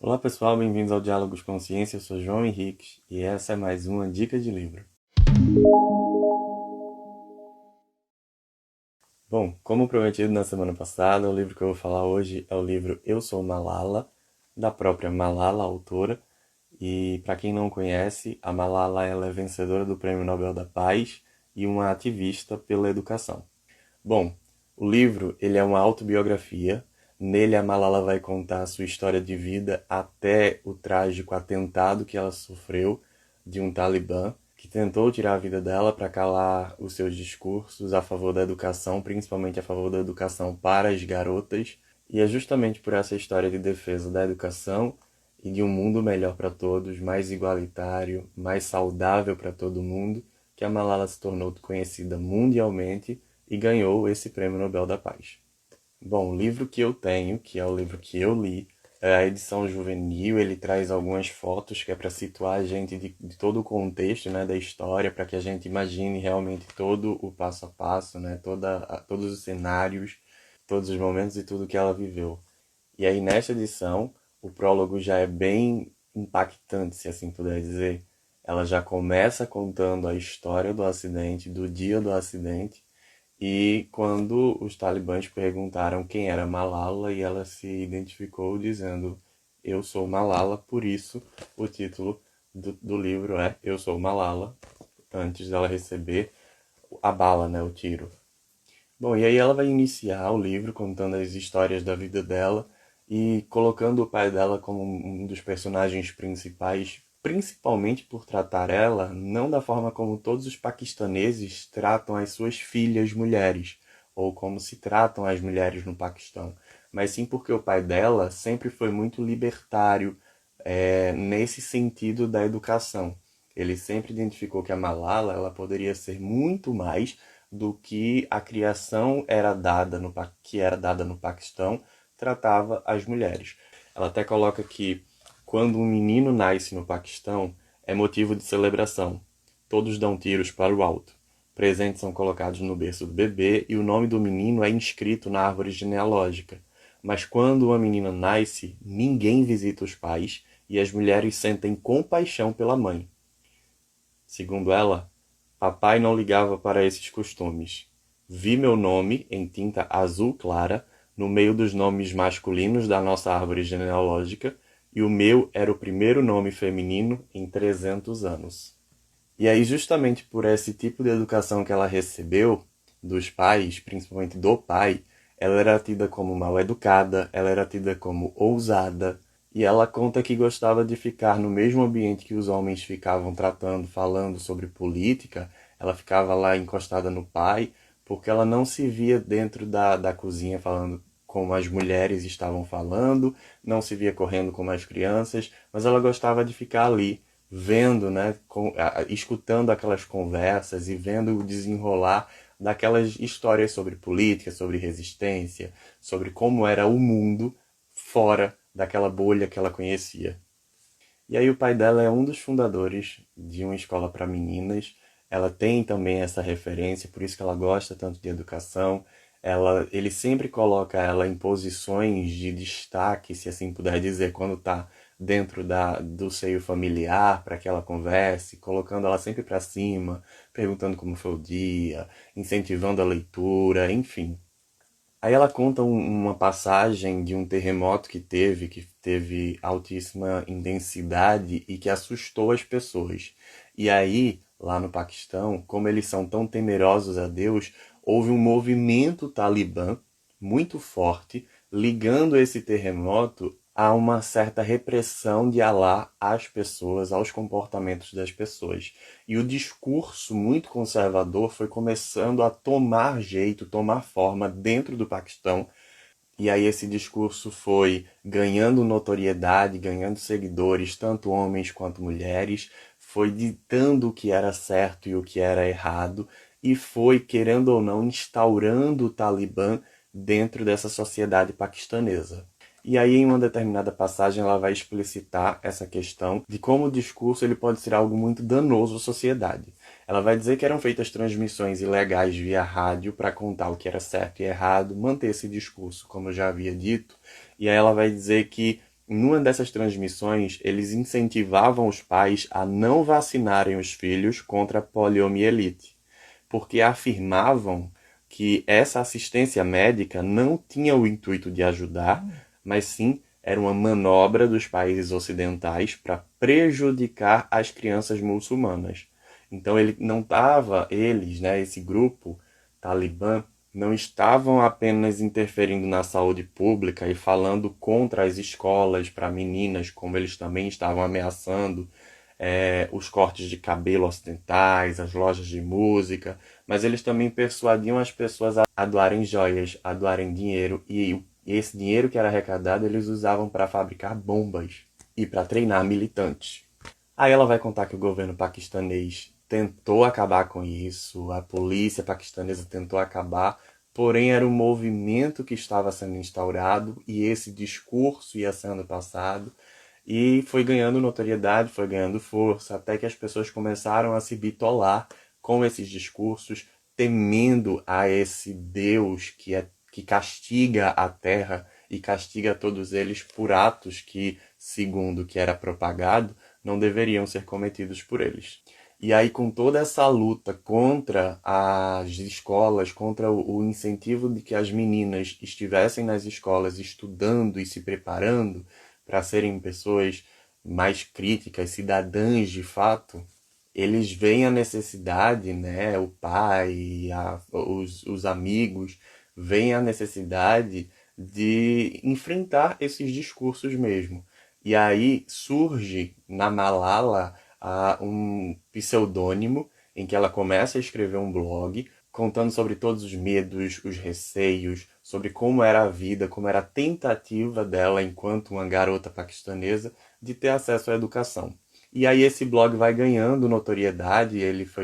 Olá pessoal, bem-vindos ao Diálogos Consciência, eu sou João Henriques e essa é mais uma dica de livro. Bom, como prometido na semana passada, o livro que eu vou falar hoje é o livro Eu Sou Malala, da própria Malala, autora. E para quem não conhece, a Malala ela é vencedora do Prêmio Nobel da Paz e uma ativista pela educação. Bom, o livro ele é uma autobiografia. Nele a Malala vai contar a sua história de vida até o trágico atentado que ela sofreu de um talibã que tentou tirar a vida dela para calar os seus discursos a favor da educação, principalmente a favor da educação para as garotas. E é justamente por essa história de defesa da educação e de um mundo melhor para todos, mais igualitário, mais saudável para todo mundo, que a Malala se tornou conhecida mundialmente e ganhou esse Prêmio Nobel da Paz. Bom, o livro que eu tenho, que é o livro que eu li, é a edição juvenil. Ele traz algumas fotos que é para situar a gente de todo o contexto, né, da história, para que a gente imagine realmente todo o passo a passo, né, todos os cenários, todos os momentos e tudo que ela viveu. E aí, nesta edição, o prólogo já é bem impactante, se assim puder dizer. Ela já começa contando a história do acidente, do dia do acidente, e quando os talibãs perguntaram quem era Malala, e ela se identificou dizendo: Eu sou Malala, por isso o título do livro é Eu Sou Malala, antes dela receber a bala, né, o tiro. Bom, e aí ela vai iniciar o livro contando as histórias da vida dela e colocando o pai dela como um dos personagens principais, principalmente por tratar ela não da forma como todos os paquistaneses tratam as suas filhas mulheres, ou como se tratam as mulheres no Paquistão, mas sim porque o pai dela sempre foi muito libertário, nesse sentido da educação. Ele sempre identificou que a Malala ela poderia ser muito mais do que a criação que era dada no Paquistão tratava as mulheres. Ela até coloca que quando um menino nasce no Paquistão é motivo de celebração. Todos dão tiros para o alto. Presentes são colocados no berço do bebê e o nome do menino é inscrito na árvore genealógica. Mas quando uma menina nasce, ninguém visita os pais e as mulheres sentem compaixão pela mãe. Segundo ela, papai não ligava para esses costumes. Vi meu nome, em tinta azul clara, no meio dos nomes masculinos da nossa árvore genealógica, e o meu era o primeiro nome feminino em 300 anos. E aí, justamente por esse tipo de educação que ela recebeu dos pais, principalmente do pai, ela era tida como mal educada, ela era tida como ousada, e ela conta que gostava de ficar no mesmo ambiente que os homens ficavam tratando, falando sobre política. Ela ficava lá encostada no pai, porque ela não se via dentro da cozinha falando como as mulheres estavam falando, não se via correndo como as crianças, mas ela gostava de ficar ali, vendo, né, escutando aquelas conversas e vendo o desenrolar daquelas histórias sobre política, sobre resistência, sobre como era o mundo fora daquela bolha que ela conhecia. E aí o pai dela é um dos fundadores de uma escola para meninas. Ela tem também essa referência, por isso que ela gosta tanto de educação. Ele sempre coloca ela em posições de destaque, se assim puder dizer, quando está dentro do seio familiar, para que ela converse, colocando ela sempre para cima, perguntando como foi o dia, incentivando a leitura, enfim. Aí ela conta uma passagem de um terremoto que teve altíssima intensidade e que assustou as pessoas. E aí, lá no Paquistão, como eles são tão temerosos a Deus, houve um movimento talibã muito forte ligando esse terremoto a uma certa repressão de Alá às pessoas, aos comportamentos das pessoas. E o discurso muito conservador foi começando a tomar jeito, tomar forma dentro do Paquistão. E aí esse discurso foi ganhando notoriedade, ganhando seguidores, tanto homens quanto mulheres, foi ditando o que era certo e o que era errado, e foi, querendo ou não, instaurando o Talibã dentro dessa sociedade paquistanesa. E aí, em uma determinada passagem, ela vai explicitar essa questão de como o discurso ele pode ser algo muito danoso à sociedade. Ela vai dizer que eram feitas transmissões ilegais via rádio para contar o que era certo e errado, manter esse discurso, como eu já havia dito, e aí ela vai dizer que numa dessas transmissões, eles incentivavam os pais a não vacinarem os filhos contra a poliomielite, porque afirmavam que essa assistência médica não tinha o intuito de ajudar, mas sim era uma manobra dos países ocidentais para prejudicar as crianças muçulmanas. Então ele não estava, eles, né, esse grupo talibã, não estavam apenas interferindo na saúde pública e falando contra as escolas para meninas, como eles também estavam ameaçando os cortes de cabelo ocidentais, as lojas de música, mas eles também persuadiam as pessoas a doarem joias, a doarem dinheiro, e esse dinheiro que era arrecadado eles usavam para fabricar bombas e para treinar militantes. Aí ela vai contar que o governo paquistanês tentou acabar com isso, a polícia paquistanesa tentou acabar, porém era um movimento que estava sendo instaurado e esse discurso ia sendo passado e foi ganhando notoriedade, foi ganhando força, até que as pessoas começaram a se bitolar com esses discursos, temendo a esse Deus que castiga a terra e castiga todos eles por atos que, segundo o que era propagado, não deveriam ser cometidos por eles. E aí, com toda essa luta contra as escolas, contra o incentivo de que as meninas estivessem nas escolas estudando e se preparando para serem pessoas mais críticas, cidadãs de fato, eles veem a necessidade, né? O pai, os amigos, veem a necessidade de enfrentar esses discursos mesmo. E aí surge na Malala um pseudônimo em que ela começa a escrever um blog contando sobre todos os medos, os receios, sobre como era a vida, como era a tentativa dela enquanto uma garota paquistanesa de ter acesso à educação. E aí esse blog vai ganhando notoriedade,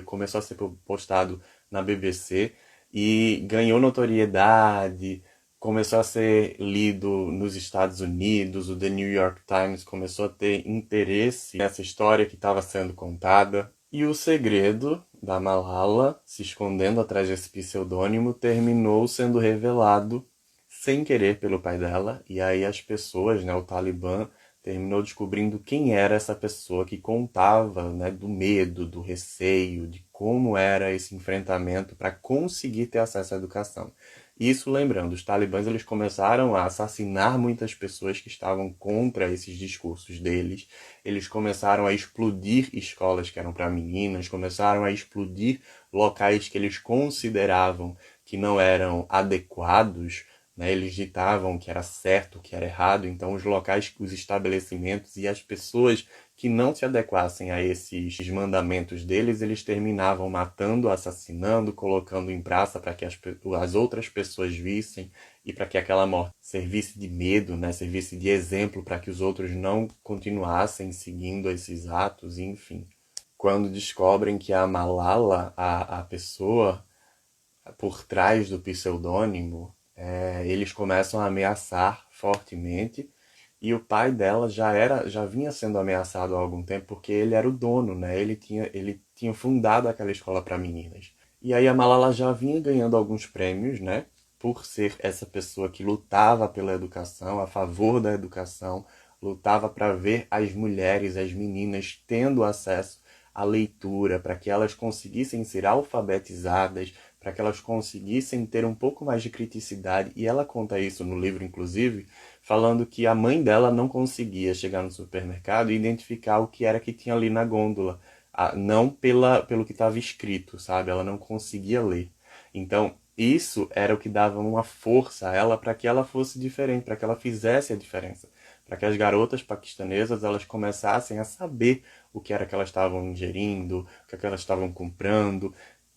começou a ser postado na BBC e ganhou notoriedade, começou a ser lido nos Estados Unidos, o The New York Times começou a ter interesse nessa história que estava sendo contada. E o segredo da Malala, se escondendo atrás desse pseudônimo, terminou sendo revelado sem querer pelo pai dela. E aí as pessoas, né, o Talibã, terminou descobrindo quem era essa pessoa que contava, né, do medo, do receio, de como era esse enfrentamento para conseguir ter acesso à educação. Isso lembrando, os talibãs eles começaram a assassinar muitas pessoas que estavam contra esses discursos deles. Eles começaram a explodir escolas que eram para meninas, começaram a explodir locais que eles consideravam que não eram adequados, né? Eles ditavam o que era certo, o que era errado. Então os locais, os estabelecimentos e as pessoas que não se adequassem a esses mandamentos deles, eles terminavam matando, assassinando, colocando em praça para que as outras pessoas vissem e para que aquela morte servisse de medo, né? Servisse de exemplo para que os outros não continuassem seguindo esses atos, enfim. Quando descobrem que a Malala, a pessoa por trás do pseudônimo, eles começam a ameaçar fortemente e o pai dela já vinha sendo ameaçado há algum tempo porque ele era o dono, né? Ele tinha fundado aquela escola para meninas. E aí a Malala já vinha ganhando alguns prêmios, né? Por ser essa pessoa que lutava pela educação, a favor da educação, lutava para ver as mulheres, as meninas tendo acesso à leitura, para que elas conseguissem ser alfabetizadas, para que elas conseguissem ter um pouco mais de criticidade. E ela conta isso no livro, inclusive, falando que a mãe dela não conseguia chegar no supermercado e identificar o que era que tinha ali na gôndola, não pelo que estava escrito, sabe? Ela não conseguia ler. Então, isso era o que dava uma força a ela para que ela fosse diferente, para que ela fizesse a diferença, para que as garotas paquistanesas elas começassem a saber o que era que elas estavam ingerindo, o que é que elas estavam comprando,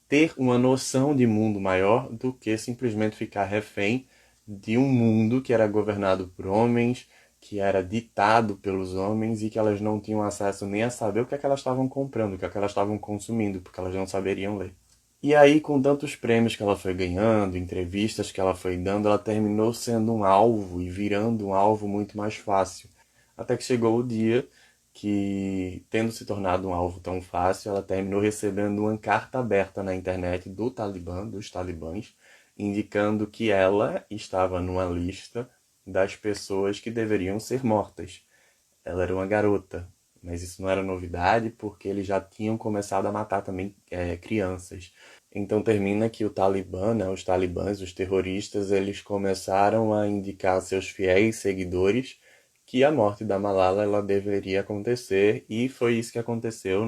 ter uma noção de mundo maior do que simplesmente ficar refém de um mundo que era governado por homens, que era ditado pelos homens e que elas não tinham acesso nem a saber o que é que elas estavam comprando, o que é que elas estavam consumindo, porque elas não saberiam ler. E aí, com tantos prêmios que ela foi ganhando, entrevistas que ela foi dando, ela terminou sendo um alvo e virando um alvo muito mais fácil. Até que chegou o dia que, tendo se tornado um alvo tão fácil, ela terminou recebendo uma carta aberta na internet do Talibã, dos talibãs, indicando que ela estava numa lista das pessoas que deveriam ser mortas. Ela era uma garota, mas isso não era novidade porque eles já tinham começado a matar também crianças. Então termina que o Talibã, né, os talibãs, os terroristas, eles começaram a indicar a seus fiéis seguidores que a morte da Malala ela deveria acontecer e foi isso que aconteceu,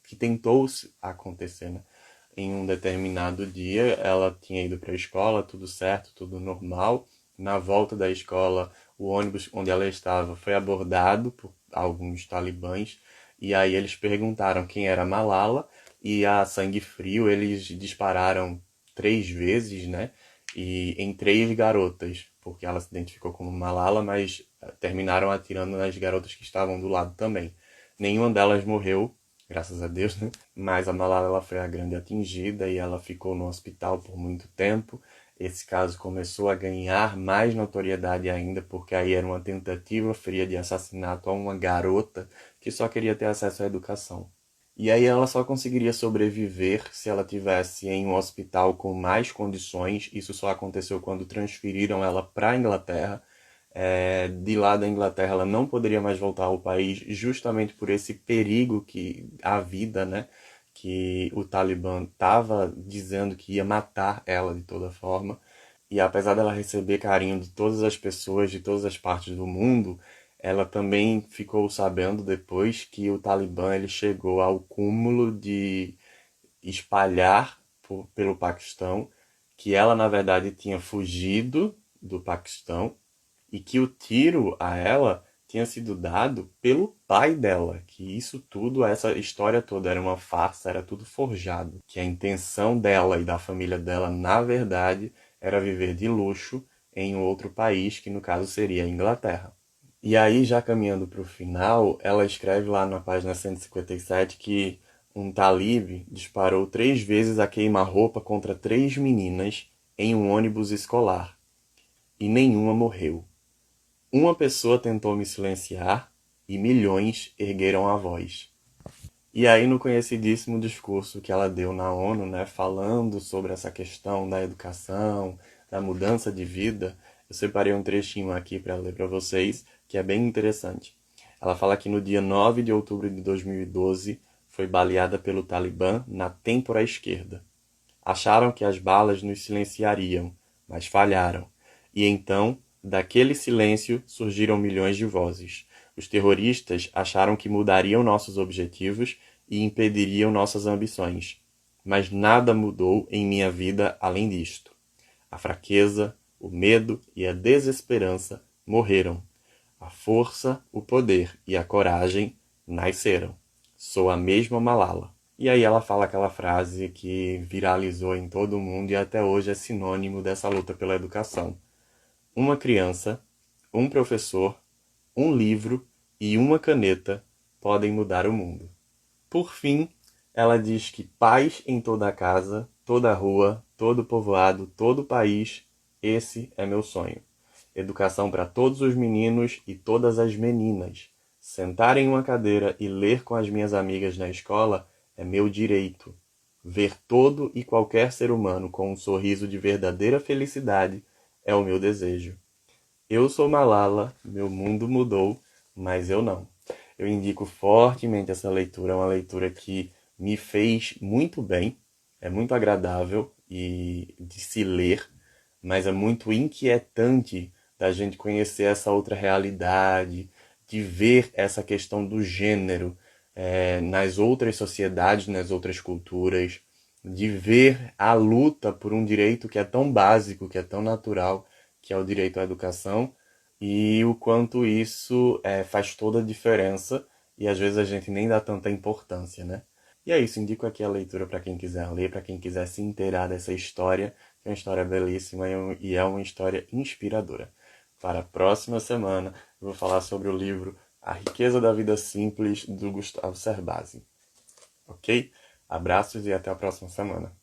que tentou acontecer, né? Em um determinado dia, ela tinha ido para a escola, tudo certo, tudo normal. Na volta da escola, o ônibus onde ela estava foi abordado por alguns talibãs e aí eles perguntaram quem era Malala e a sangue frio eles dispararam 3 vezes, né? E em 3 garotas, porque ela se identificou como Malala, mas terminaram atirando nas garotas que estavam do lado também. Nenhuma delas morreu, graças a Deus, né? Mas a Malala ela foi a grande atingida e ela ficou no hospital por muito tempo. Esse caso começou a ganhar mais notoriedade ainda, porque aí era uma tentativa fria de assassinato a uma garota que só queria ter acesso à educação. E aí ela só conseguiria sobreviver se ela tivesse em um hospital com mais condições. Isso só aconteceu quando transferiram ela para a Inglaterra. De lá da Inglaterra ela não poderia mais voltar ao país justamente por esse perigo que a vida, né, que o Talibã estava dizendo que ia matar ela de toda forma. E apesar dela receber carinho de todas as pessoas de todas as partes do mundo, ela também ficou sabendo depois que o Talibã ele chegou ao cúmulo de espalhar pelo Paquistão que ela na verdade tinha fugido do Paquistão e que o tiro a ela tinha sido dado pelo pai dela, que isso tudo, essa história toda era uma farsa, era tudo forjado, que a intenção dela e da família dela, na verdade, era viver de luxo em outro país, que no caso seria a Inglaterra. E aí, já caminhando para o final, ela escreve lá na página 157 que um talib disparou 3 vezes a queima-roupa contra 3 meninas em um ônibus escolar e nenhuma morreu. Uma pessoa tentou me silenciar e milhões ergueram a voz. E aí, no conhecidíssimo discurso que ela deu na ONU, né, falando sobre essa questão da educação, da mudança de vida, eu separei um trechinho aqui para ler para vocês, que é bem interessante. Ela fala que no dia 9 de outubro de 2012 foi baleada pelo Talibã na têmpora esquerda. Acharam que as balas nos silenciariam, mas falharam. E então, daquele silêncio surgiram milhões de vozes. Os terroristas acharam que mudariam nossos objetivos e impediriam nossas ambições. Mas nada mudou em minha vida além disto. A fraqueza, o medo e a desesperança morreram. A força, o poder e a coragem nasceram. Sou a mesma Malala. E aí ela fala aquela frase que viralizou em todo o mundo e até hoje é sinônimo dessa luta pela educação. Uma criança, um professor, um livro e uma caneta podem mudar o mundo. Por fim, ela diz que paz em toda a casa, toda a rua, todo o povoado, todo o país, esse é meu sonho. Educação para todos os meninos e todas as meninas. Sentar em uma cadeira e ler com as minhas amigas na escola é meu direito. Ver todo e qualquer ser humano com um sorriso de verdadeira felicidade é o meu desejo. Eu sou Malala, meu mundo mudou, mas eu não. Eu indico fortemente essa leitura, é uma leitura que me fez muito bem, é muito agradável e de se ler, mas é muito inquietante da gente conhecer essa outra realidade, de ver essa questão do gênero nas outras sociedades, nas outras culturas, de ver a luta por um direito que é tão básico, que é tão natural, que é o direito à educação, e o quanto isso faz toda a diferença e às vezes a gente nem dá tanta importância, né? E é isso, indico aqui a leitura para quem quiser ler, para quem quiser se inteirar dessa história, que é uma história belíssima e é uma história inspiradora. Para a próxima semana, eu vou falar sobre o livro A Riqueza da Vida Simples, do Gustavo Cerbasi. Ok? Abraços e até a próxima semana.